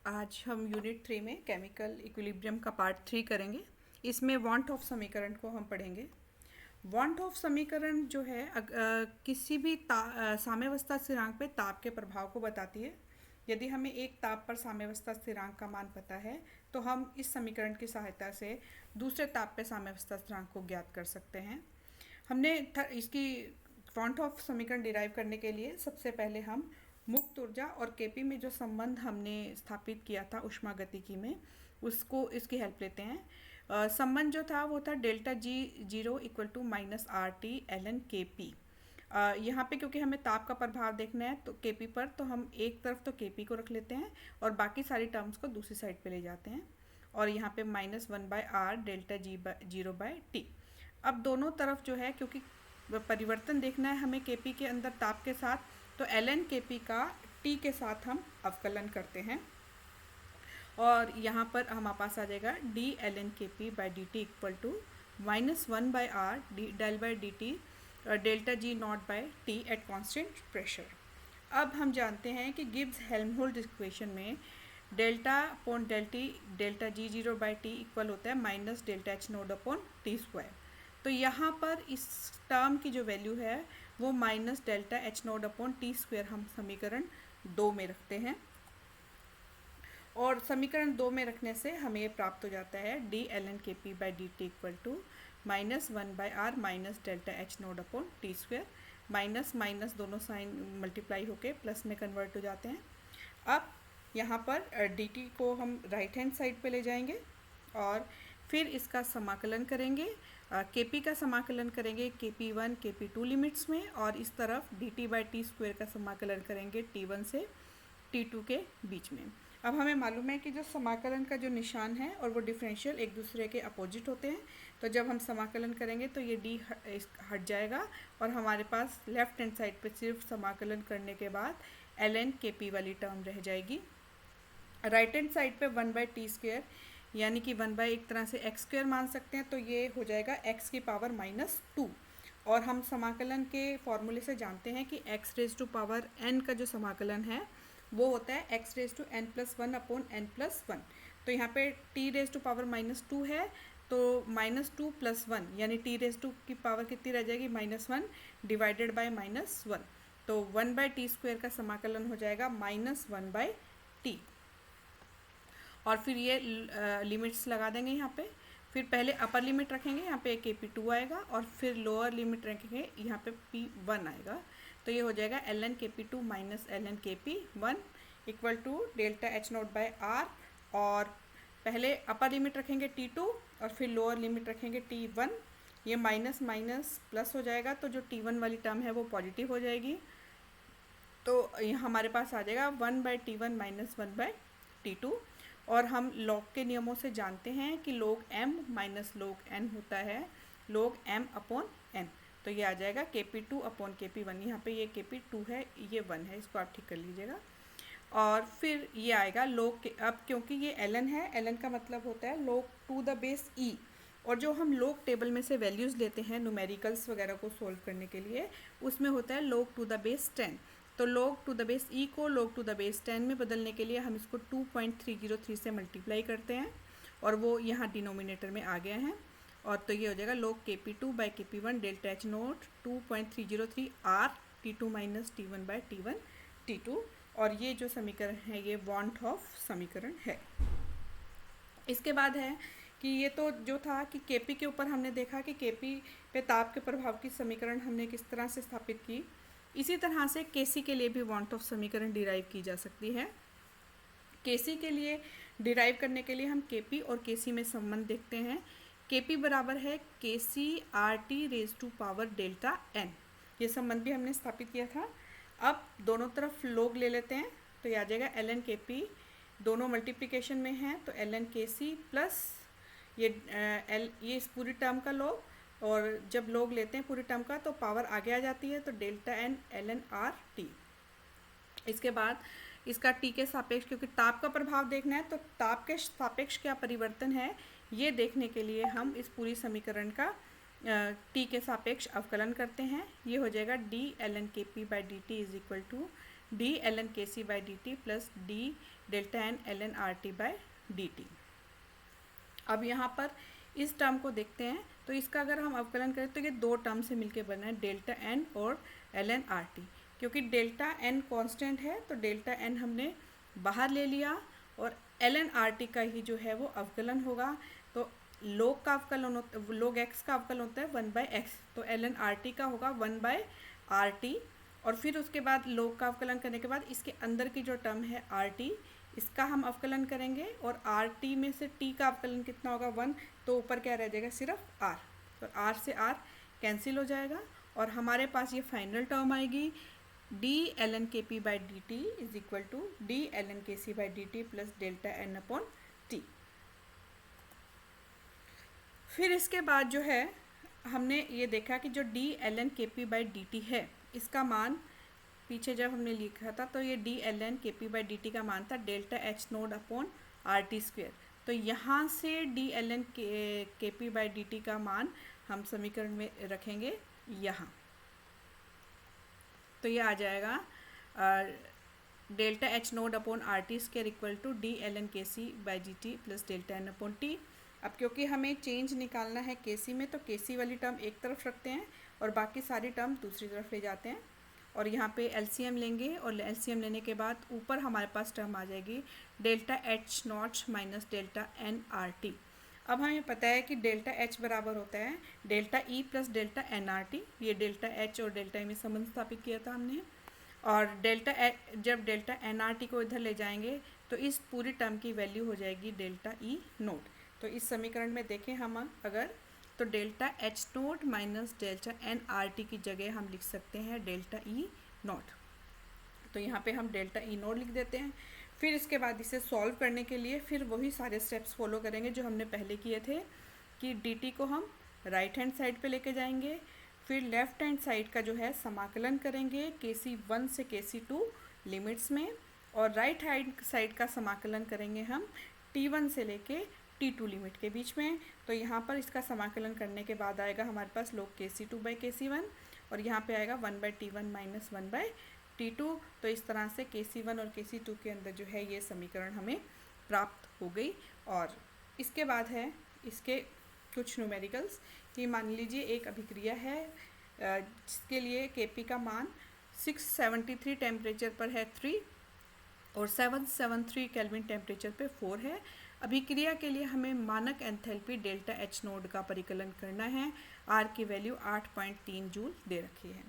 आज हम यूनिट 3 में केमिकल इक्विलिब्रियम का पार्ट 3 करेंगे। इसमें वांट ऑफ समीकरण को हम पढ़ेंगे। वांट ऑफ समीकरण जो है किसी भी साम्यावस्था स्थिरांक पे ताप के प्रभाव को बताती है। यदि हमें एक ताप पर साम्यावस्था स्थिरांक का मान पता है तो हम इस समीकरण की सहायता से दूसरे ताप पे साम्यावस्था स्थिरांक को ज्ञात कर सकते हैं। हमने इसकी वांट ऑफ समीकरण डिराइव करने के लिए सबसे पहले हम मुक्त ऊर्जा और केपी में जो संबंध हमने स्थापित किया था ऊष्मागतिकी में, उसको इसकी हेल्प लेते हैं। संबंध जो था वो था delta G zero equal to minus R T L N K P. यहाँ पे क्योंकि हमें ताप का प्रभाव देखना है तो केपी पर, तो हम एक तरफ तो केपी को रख लेते हैं और बाकी सारी टर्म्स को दूसरी साइड पे ले जाते हैं। और यहाँ पे minus one by R delta G zero by T. अब दोनों तरफ जो है, क्योंकि परिवर्तन देखना है हमें केपी के अंदर ताप के साथ, तो एल एन के पी का टी के साथ हम अवकलन करते हैं और यहाँ पर हमारे पास आ जाएगा D L N K P by D T equal to minus one by R D del by D T delta G not by T at constant pressure. अब हम जानते हैं कि गिब्स हेल्महोल्ट्ज़ इक्वेशन में delta upon delta G zero by T equal होता है minus delta H node upon T square. तो यहाँ पर इस टर्म की जो वैल्यू है वो minus delta H node upon T square हम समीकरण 2 में रखते हैं और समीकरण 2 में रखने से हमें ये प्राप्त हो जाता है D L N K P by D T equal to minus one by R minus delta H node upon T square. Minus minus दोनों साइन मल्टीप्लाई होके प्लस में कन्वर्ट हो जाते हैं। अब यहाँ पर डी टी को हम राइट हैंड साइड पे ले जाएंगे और फिर इसका समाकलन करेंगे। के पी का समाकलन करेंगे के पी वन के पी टू लिमिट्स में, और इस तरफ D T by T square का समाकलन करेंगे टी वन से टी टू के बीच में। अब हमें मालूम है कि जो समाकलन का जो निशान है और वो डिफरेंशियल एक दूसरे के अपोजिट होते हैं, तो जब हम समाकलन करेंगे तो ये डी हट जाएगा और हमारे पास लेफ्ट हैंड साइड पे सिर्फ समाकलन करने के बाद एल एन के पी वाली टर्म रह जाएगी। राइट हैंड साइड पे वन बाई टी स्क्वायर यानी कि वन बाई एक तरह से एक्स स्क्वायर मान सकते हैं, तो ये हो जाएगा एक्स की पावर माइनस टू। और हम समाकलन के फॉर्मूले से जानते हैं कि X raise to power N का जो समाकलन है वो होता है X raise to N plus one upon N plus one. तो यहाँ पे T raise to power minus two है, तो माइनस टू प्लस वन यानी टी रेज टू की पावर कितनी रह जाएगी, minus one divided by minus one. तो वन बाई टी स्क्वायर का समाकलन हो जाएगा माइनस वन बाई टी। और फिर ये लिमिट्स लगा देंगे यहाँ पे। फिर पहले अपर लिमिट रखेंगे, यहाँ पे के पी टू आएगा, और फिर लोअर लिमिट रखेंगे, यहाँ पे पी वन आएगा। तो ये हो जाएगा L N K P two minus L N K P one equal to delta H nought by R. और पहले अपर लिमिट रखेंगे टी टू और फिर लोअर लिमिट रखेंगे टी वन। ये माइनस माइनस प्लस हो जाएगा, तो जो टी वन वाली टर्म है वो पॉजिटिव हो जाएगी। तो यहाँ हमारे पास आ जाएगा one by T one minus one by T two. और हम लॉग के नियमों से जानते हैं कि log m minus log n होता है log m अपॉन n। तो ये आ जाएगा के पी टू अपॉन के पी वन। यहाँ पर ये के पी टू है, ये वन है, इसको आप ठीक कर लीजिएगा। और फिर ये आएगा log के, अब क्योंकि ये ln है, ln का मतलब होता है log to the base e। और जो हम log टेबल में से वैल्यूज़ लेते हैं न्यूमेरिकल्स वगैरह को सोल्व करने के लिए, उसमें होता है log टू द बेस 10। तो log to the base e को log टू द बेस 10 में बदलने के लिए हम इसको 2.303 से मल्टीप्लाई करते हैं और वो यहाँ डिनोमिनेटर में आ गया है। और तो ये हो जाएगा log K P two by K P one delta H note 2.303 R T two minus T one by T one T two. और ये जो समीकरण है ये वांट ऑफ समीकरण है। इसके बाद है कि ये तो जो था कि केपी के ऊपर हमने देखा कि केपी पे ताप के प्रभाव की समीकरण हमने किस तरह से स्थापित की। इसी तरह से केसी के लिए भी वांट ऑफ समीकरण डिराइव की जा सकती है। केसी के लिए डिराइव करने के लिए हम केपी और केसी में संबंध देखते हैं। केपी बराबर है KC R T raise to power delta N. ये संबंध भी हमने स्थापित किया था। अब दोनों तरफ लोग ले लेते हैं, तो ये आ जाएगा एल एन के पी, दोनों मल्टीप्लिकेशन में हैं तो L N K C plus ये इस पूरी टर्म का लोग, और जब लोग लेते हैं पूरी टर्म का तो पावर आगे आ जाती है, तो delta N L N R T. इसके बाद इसका टी के सापेक्ष, क्योंकि ताप का प्रभाव देखना है तो ताप के सापेक्ष क्या परिवर्तन है ये देखने के लिए हम इस पूरी समीकरण का टी के सापेक्ष अवकलन करते हैं। ये हो जाएगा D L N K P by D T is equal to D L N K C by D T plus D delta N L N R T by D T. अब यहाँ पर इस टर्म को देखते हैं, तो इसका अगर हम अवकलन करें तो ये दो टर्म से मिलकर बना है, डेल्टा एन और एल एन आर टी। क्योंकि डेल्टा एन कॉन्स्टेंट है तो डेल्टा एन हमने बाहर ले लिया और एल एन आर टी का ही जो है वो अवकलन होगा। तो लोग का अवकलन लोग एक्स का अवकलन होता है 1/x, तो एल एन आर टी का होगा 1/RT। और फिर उसके बाद लोग का अवकलन करने के बाद इसके अंदर की जो टर्म है आर टी, इसका हम अवकलन करेंगे और आर टी में से टी का अवकलन कितना होगा 1, तो ऊपर क्या रह जाएगा सिर्फ आर, तो आर से आर कैंसिल हो जाएगा और हमारे पास ये फाइनल टर्म आएगी D L N K P by D T is equal to D L N K C by D T plus delta N upon T. फिर इसके बाद जो है हमने ये देखा कि जो D L N K P by D T है, इसका मान पीछे जब हमने लिखा था तो ये D L N K P by D T का मान था delta H node upon R T square. तो यहाँ से D L N K P by D T का मान हम समीकरण में रखेंगे यहाँ, तो ये आ जाएगा delta H node upon R T square equal to D L N K C by D T plus delta N upon T. अब क्योंकि हमें चेंज निकालना है के सी में, तो के सी वाली टर्म एक तरफ रखते हैं और बाकी सारी टर्म दूसरी तरफ ले जाते हैं और यहाँ पे एलसीएम लेंगे और एलसीएम लेने के बाद ऊपर हमारे पास टर्म आ जाएगी delta H naught minus delta N R T. अब हमें पता है कि डेल्टा एच बराबर होता है delta E plus delta N R T. ये डेल्टा एच और डेल्टा ई में संबंध स्थापित किया था हमने, और जब डेल्टा एन आर टी को इधर ले जाएंगे तो इस पूरी टर्म की वैल्यू हो जाएगी डेल्टा ई नोट। तो इस समीकरण में देखें हम अगर, तो delta H naught minus delta N R T की जगह हम लिख सकते हैं डेल्टा ई नोट। तो यहाँ पे हम डेल्टा ई नोट लिख देते हैं। फिर इसके बाद इसे सॉल्व करने के लिए फिर वही सारे स्टेप्स फॉलो करेंगे जो हमने पहले किए थे कि डी टी को हम राइट हैंड साइड पे लेके जाएंगे, फिर लेफ़्ट हैंड साइड का जो है समाकलन करेंगे के सी 1 से के सी 2 लिमिट्स में, और राइट हैंड साइड का समाकलन करेंगे हम T1 से लेके T2 लिमिट के बीच में। तो यहाँ पर इसका समाकलन करने के बाद आएगा हमारे पास log KC2 बाई KC1 और यहाँ पे आएगा 1/T1 माइनस 1/T2। तो इस तरह से KC1 और KC2 के अंदर जो है ये समीकरण हमें प्राप्त हो गई। और इसके बाद है इसके कुछ न्यूमेरिकल्स कि मान लीजिए एक अभिक्रिया है जिसके लिए Kp का मान 673 टेम्परेचर पर है 3 और 773 केल्विन टेम्परेचर पे 4 है। अभिक्रिया के लिए हमें मानक एंथैल्पी डेल्टा एच नोड का परिकलन करना है। आर की वैल्यू 8.3 जूल दे रखी है।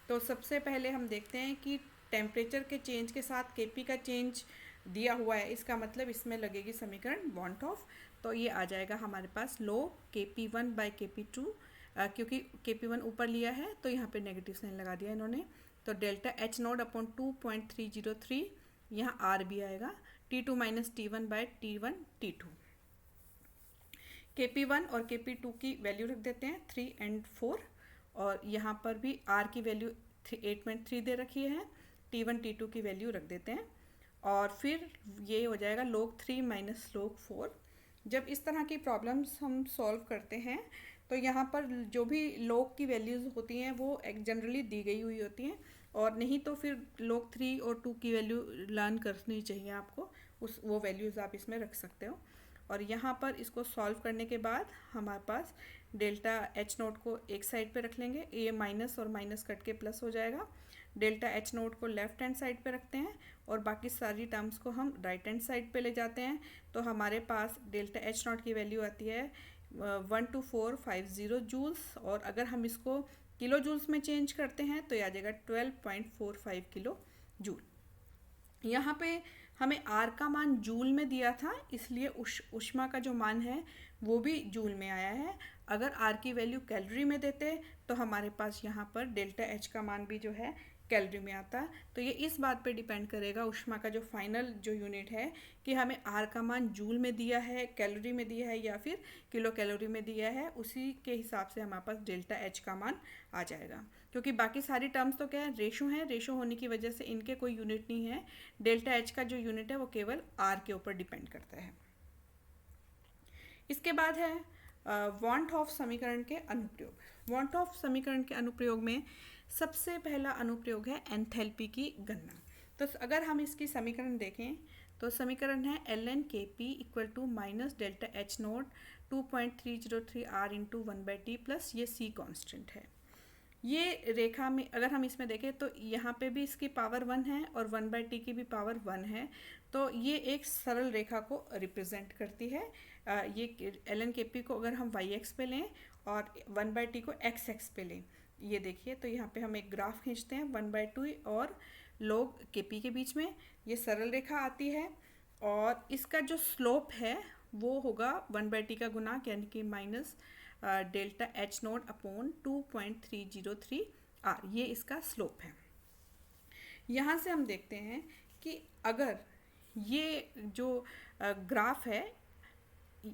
तो सबसे पहले हम देखते हैं कि टेम्परेचर के चेंज के साथ Kp का चेंज दिया हुआ है, इसका मतलब इसमें लगेगी समीकरण वांट ऑफ। तो ये आ जाएगा हमारे पास लो Kp1 बाई Kp2, क्योंकि Kp1 ऊपर लिया है तो यहाँ पे नेगेटिव साइन लगा दिया इन्होंने। तो डेल्टा एच नोड अपॉन 2.303, यहाँ आर भी आएगा T2 minus T1 by T1 T2। Kp1 और Kp2 की वैल्यू रख देते हैं 3 और 4, और यहाँ पर भी R की वैल्यू 8.3 दे रखी है, T1 T2 की वैल्यू रख देते हैं और फिर ये हो जाएगा log 3 माइनस log 4। जब इस तरह की प्रॉब्लम्स हम सॉल्व करते हैं तो यहाँ पर जो भी log की वैल्यूज़ होती हैं वो जनरली दी गई हुई होती हैं, और नहीं तो फिर log 3 और 2 की वैल्यू लर्न करनी चाहिए आपको, वो वैल्यूज़ आप इसमें रख सकते हो। और यहाँ पर इसको सॉल्व करने के बाद हमारे पास डेल्टा एच नोट को एक साइड पे रख लेंगे, ये माइनस और माइनस कट के प्लस हो जाएगा। डेल्टा एच नोट को लेफ़्ट हैंड साइड पे रखते हैं और बाकी सारी टर्म्स को हम राइट हैंड साइड पे ले जाते हैं। तो हमारे पास डेल्टा एच नोट की वैल्यू आती है 12450 जूल्स, और अगर हम इसको किलो जूल्स में चेंज करते हैं तो ये आ जाएगा 12.45 किलो जूल। यहाँ पे हमें आर का मान जूल में दिया था, इसलिए ऊष्मा का जो मान है वो भी जूल में आया है। अगर आर की वैल्यू कैलोरी में देते तो हमारे पास यहाँ पर डेल्टा एच का मान भी जो है कैलोरी में आता। तो ये इस बात पे डिपेंड करेगा ऊष्मा का जो फाइनल जो यूनिट है कि हमें आर का मान जूल में दिया है, कैलोरी में दिया है या फिर किलो कैलोरी में दिया है, उसी के हिसाब से हमारे पास डेल्टा एच का मान आ जाएगा। क्योंकि बाकी सारी टर्म्स तो क्या है, रेशो होने की वजह से इनके कोई यूनिट नहीं है। डेल्टा एच का जो यूनिट है वो केवल आर के ऊपर डिपेंड करता है। इसके बाद है वांट ऑफ समीकरण के अनुप्रयोग। वांट ऑफ समीकरण के अनुप्रयोग में सबसे पहला अनुप्रयोग है एंथैल्पी की गणना। तो अगर हम इसकी समीकरण देखें तो समीकरण है ln kp equal to minus delta H note 2.303 r into 1/t plus ये c कांस्टेंट है। ये रेखा में अगर हम इसमें देखें तो यहाँ पे भी इसकी पावर 1 है और 1/t की भी पावर 1 है, तो ये एक सरल रेखा को रिप्रेजेंट करती है। ये ln kp को अगर हम yx पे लें और 1/t को xx पे लें, ये देखिए तो यहाँ पे हम एक ग्राफ खींचते हैं 1/2 और log kp के बीच में ये सरल रेखा आती है और इसका जो स्लोप है वो होगा 1/t का गुणांक यानी कि minus delta H naught upon 2.303 R, ये इसका स्लोप है। यहाँ से हम देखते हैं कि अगर ये जो ग्राफ है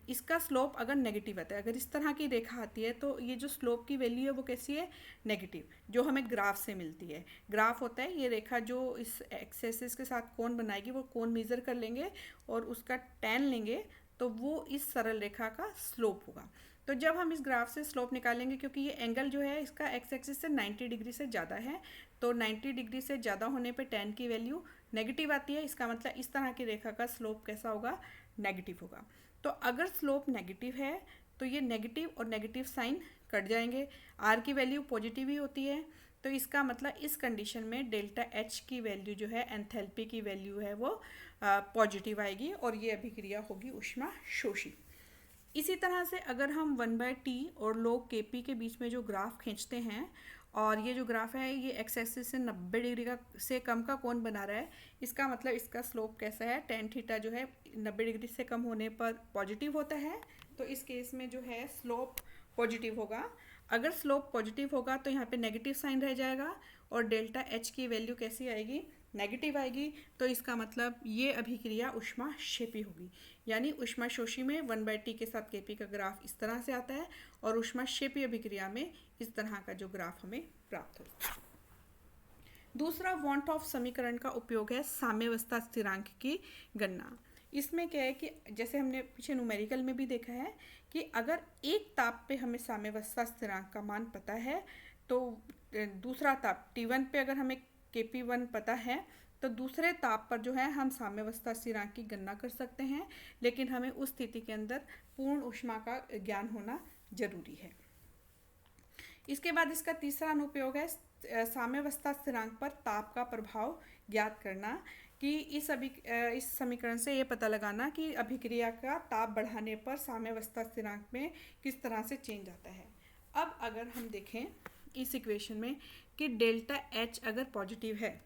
इसका स्लोप अगर नेगेटिव आता है, अगर इस तरह की रेखा आती है तो ये जो स्लोप की वैल्यू है वो कैसी है, नेगेटिव, जो हमें ग्राफ से मिलती है। ग्राफ होता है ये रेखा जो इस एक्स एक्सिस के साथ कोण बनाएगी, वो कोण मेज़र कर लेंगे और उसका टैन लेंगे तो वो इस सरल रेखा का स्लोप होगा। तो जब हम इस ग्राफ से स्लोप निकालेंगे, क्योंकि ये एंगल जो है इसका एक्स एक्सिस से 90 डिग्री से ज़्यादा है, तो 90 डिग्री से ज़्यादा होने पे टैन की वैल्यू नेगेटिव आती है। इसका मतलब इस तरह की रेखा का स्लोप कैसा होगा, नेगेटिव होगा। तो अगर स्लोप नेगेटिव है तो ये नेगेटिव और नेगेटिव साइन कट जाएंगे, आर की वैल्यू पॉजिटिव ही होती है, तो इसका मतलब इस कंडीशन में डेल्टा एच की वैल्यू जो है, एंथैल्पी की वैल्यू है वो पॉजिटिव आएगी और ये अभिक्रिया होगी ऊष्मा शोषी। इसी तरह से अगर हम 1/t और log kp के बीच में जो ग्राफ खींचते हैं और ये जो ग्राफ है ये एक्स एक्सिस से 90 डिग्री का से कम का कोण बना रहा है, इसका मतलब इसका स्लोप कैसा है, टेन थीटा जो है 90 डिग्री से कम होने पर पॉजिटिव होता है, तो इस केस में जो है स्लोप पॉजिटिव होगा। अगर स्लोप पॉजिटिव होगा तो यहाँ पे नेगेटिव साइन रह जाएगा और डेल्टा एच की वैल्यू कैसी आएगी, नेगेटिव आएगी, तो इसका मतलब ये अभिक्रिया ऊष्माक्षेपी होगी। यानी ऊष्माशोषी में 1/t के साथ kp का ग्राफ इस तरह से आता है और ऊष्माक्षेपी अभिक्रिया में इस तरह का जो ग्राफ हमें प्राप्त होगा। दूसरा वॉन्ट ऑफ समीकरण का उपयोग है साम्यावस्था स्थिरांक की गणना। इसमें क्या है कि जैसे हमने पीछे न्यूमेरिकल में भी देखा है कि अगर एक ताप पे हमें साम्यावस्था स्थिरांक का मान पता है तो दूसरा ताप T1 पे अगर हमें kp1 पता है तो दूसरे ताप पर जो है हम साम्यावस्था स्थिरांक की गणना कर सकते हैं, लेकिन हमें उस स्थिति के अंदर पूर्ण ऊष्मा का ज्ञान होना जरूरी है। इसके बाद इसका तीसरा अनुप्रयोग है साम्यावस्था स्थिरांक पर ताप का प्रभाव ज्ञात करना, कि इस समीकरण से ये पता लगाना कि अभिक्रिया का ताप बढ़ाने पर साम्यावस्था स्थिरांक में किस तरह से चेंज आता है। अब अगर हम देखें इस इक्वेशन में कि डेल्टा एच अगर पॉजिटिव है,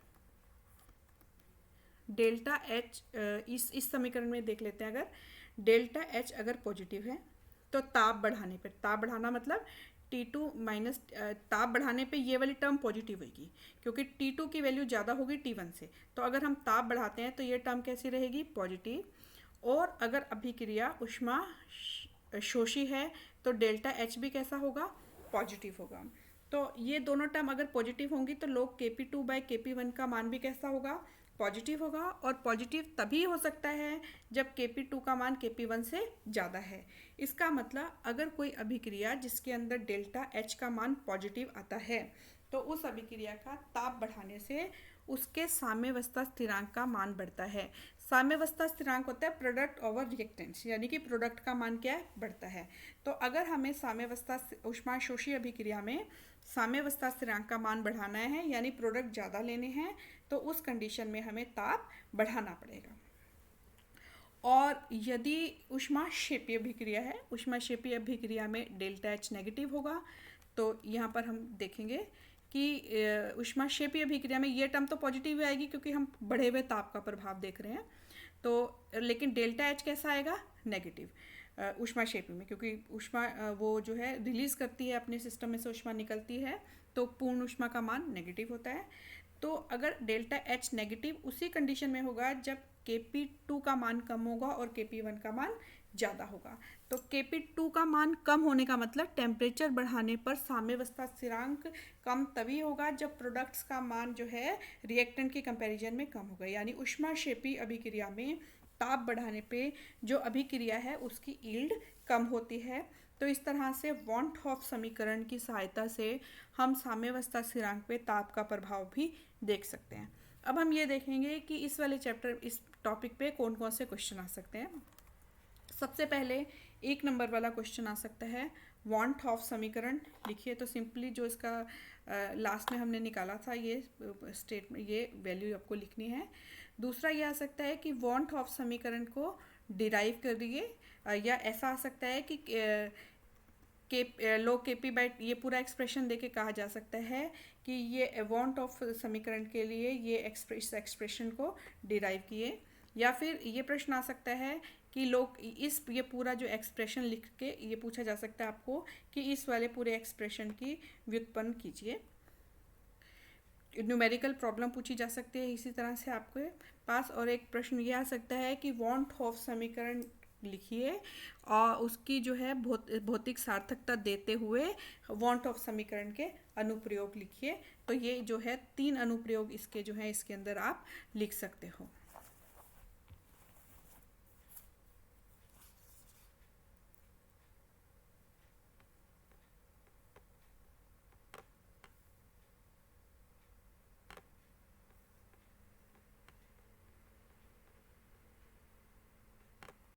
डेल्टा एच इस समीकरण में देख लेते हैं, अगर डेल्टा एच अगर पॉजिटिव है तो ताप बढ़ाने पर, ताप बढ़ाना मतलब T2 माइनस, ताप बढ़ाने पे ये वाली टर्म पॉजिटिव होगी क्योंकि T2 की वैल्यू ज़्यादा होगी T1 से, तो अगर हम ताप बढ़ाते हैं तो ये टर्म कैसी रहेगी, पॉजिटिव। और अगर अभिक्रिया ऊष्मा शोषी है तो डेल्टा एच भी कैसा होगा, पॉजिटिव होगा। तो ये दोनों टर्म अगर पॉजिटिव होंगी तो log kp2/kp1 का मान भी कैसा होगा, पॉजिटिव होगा। और पॉजिटिव तभी हो सकता है जब kp2 का मान kp1 से ज़्यादा है। इसका मतलब अगर कोई अभिक्रिया जिसके अंदर डेल्टा एच का मान पॉजिटिव आता है तो उस अभिक्रिया का ताप बढ़ाने से उसके साम्यावस्था स्थिरांक का मान बढ़ता है। साम्यावस्था स्थिरांक होता है प्रोडक्ट ओवर रिएक्टेंस, यानी कि प्रोडक्ट का मान क्या है, बढ़ता है। तो अगर हमें साम्यावस्था ऊष्माशोषी अभिक्रिया में साम्यावस्था स्थिरांक का मान बढ़ाना है यानी प्रोडक्ट ज़्यादा लेने हैं, तो उस कंडीशन में हमें ताप बढ़ाना पड़ेगा। और यदि ऊष्माक्षेपी अभिक्रिया है, ऊष्माक्षेपी अभिक्रिया में डेल्टा एच नेगेटिव होगा, तो यहाँ पर हम देखेंगे कि ऊष्माक्षेपी अभिक्रिया में ये टर्म तो पॉजिटिव आएगी क्योंकि हम बढ़े हुए ताप का प्रभाव देख रहे हैं, तो लेकिन डेल्टा एच कैसा आएगा, नेगेटिव ऊष्माक्षेपी में, क्योंकि ऊष्मा वो जो है रिलीज करती है अपने सिस्टम में से ऊष्मा निकलती है, तो पूर्ण ऊष्मा का मान नेगेटिव होता है। तो अगर डेल्टा एच नेगेटिव उसी कंडीशन में होगा जब kp2 का मान कम होगा और kp1 का मान ज़्यादा होगा। तो kp2 का मान कम होने का मतलब टेम्परेचर बढ़ाने पर साम्यावस्था स्थिरांक कम तभी होगा जब प्रोडक्ट्स का मान जो है रिएक्टेंट के कंपैरिजन में कम होगा, यानी ऊष्माक्षेपी अभिक्रिया में ताप बढ़ाने पे जो अभिक्रिया है उसकी यील्ड कम होती है। तो इस तरह से वॉन्ट हॉफ समीकरण की सहायता से हम साम्यावस्था स्थिरांक पे ताप का प्रभाव भी देख सकते हैं। अब हम ये देखेंगे कि इस वाले चैप्टर, इस टॉपिक पे कौन कौन से क्वेश्चन आ सकते हैं। सबसे पहले 1 नंबर वाला क्वेश्चन आ सकता है, वांट ऑफ समीकरण लिखिए। तो सिंपली जो इसका लास्ट में हमने निकाला था ये स्टेटमेंट, ये वैल्यू आपको लिखनी है। दूसरा ये आ सकता है कि वांट ऑफ समीकरण को डिराइव करिए, या ऐसा आ सकता है कि के लो के पी बाई, ये पूरा एक्सप्रेशन देके कहा जा सकता है कि ये वांट ऑफ समीकरण के लिए ये इस एक्सप्रेशन को डिराइव किए। या फिर ये प्रश्न आ सकता है कि लोग इस ये पूरा जो एक्सप्रेशन लिख के ये पूछा जा सकता है आपको कि इस वाले पूरे एक्सप्रेशन की व्युत्पन्न कीजिए। न्यूमेरिकल प्रॉब्लम पूछी जा सकती है इसी तरह से आपके पास। और एक प्रश्न ये आ सकता है कि वांट ऑफ समीकरण लिखिए और उसकी जो है भौतिक सार्थकता देते हुए वांट ऑफ समीकरण के अनुप्रयोग लिखिए। तो ये जो है 3 अनुप्रयोग इसके जो है इसके अंदर आप लिख सकते हो।